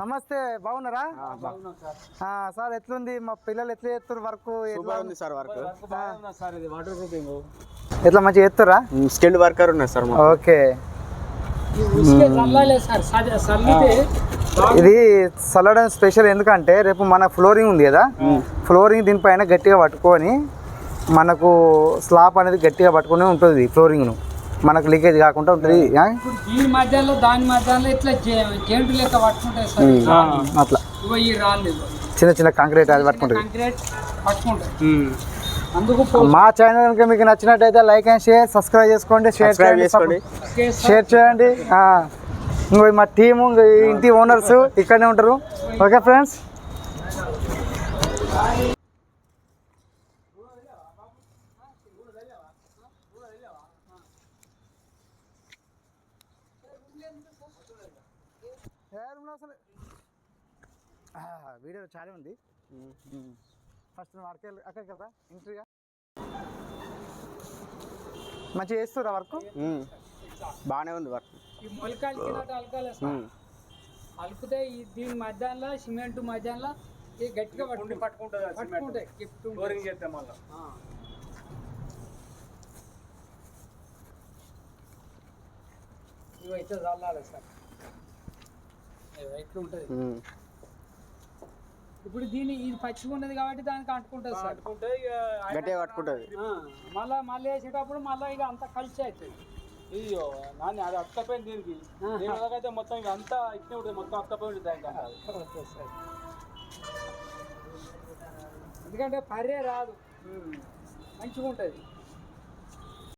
నమస్తే, బాగున్నారా? సార్ ఎట్లుంది? మా పిల్లలు ఎట్లా చేస్తారు వర్క్? ఎట్లా మంచిగా చేస్తారా? స్కిల్డ్ వర్కర్ ఉన్నారు సార్. ఓకే, ఇది చల్లడం స్పెషల్ ఎందుకంటే రేపు మన ఫ్లోరింగ్ ఉంది కదా, ఫ్లోరింగ్ దీనిపైన గట్టిగా పట్టుకొని మనకు స్లాబ్ అనేది గట్టిగా పట్టుకునే ఉంటుంది. ఫ్లోరింగ్ను మనకు లీకేజ్ కాకుండా ఉంటుంది. దీని మధ్యలో దాని మధ్యలో ఇట్లా జెంటు లెక్క పట్టుకుంటాయి అట్లా రాళ్ళు చిన్న చిన్న కాంక్రీట్ అది పట్టుకుంటుంది. అందుకు మా ఛానల్ కనుక మీకు నచ్చినట్టయితే లైక్ అండ్ షేర్, సబ్స్క్రైబ్ చేసుకోండి, షేర్ చేయండి. ఇంకో మా టీము, ఇంటి ఓనర్స్ ఇక్కడనే ఉంటారు. ఓకే ఫ్రెండ్స్, వీడియో చాలా ఉంది. ఫస్ట్ అక్కడికి కదా ఎంట్రీగా మంచిగా చేస్తురా వర్క్? బాగానే ఉంది వర్క్. అలుకుతే దీని మధ్యాహ్నంలో సిమెంట్ మధ్యాహ్నంలో గట్టిగా పట్టుకుంటాయి. ఇవైతే చల్లాలి సార్, ఎట్లుంటుంది. ఇప్పుడు దీన్ని ఇది పచ్చిగా ఉన్నది కాబట్టి దానికి అంటుకుంటుంది సార్, గట్టిగా పట్టుకుంటుంది. మళ్ళీ వేసేటప్పుడు మళ్ళీ ఇక అంతా కలిసి అవుతుంది. అయ్యో నాని అది అత్తపోయింది దీనికి. దీనికైతే మొత్తం ఇక అంతా ఇట్నే ఉంటుంది, మొత్తం అత్తపోయి ఉంటుంది. ఎందుకంటే పర్రే రాదు, మంచిగా ఉంటుంది.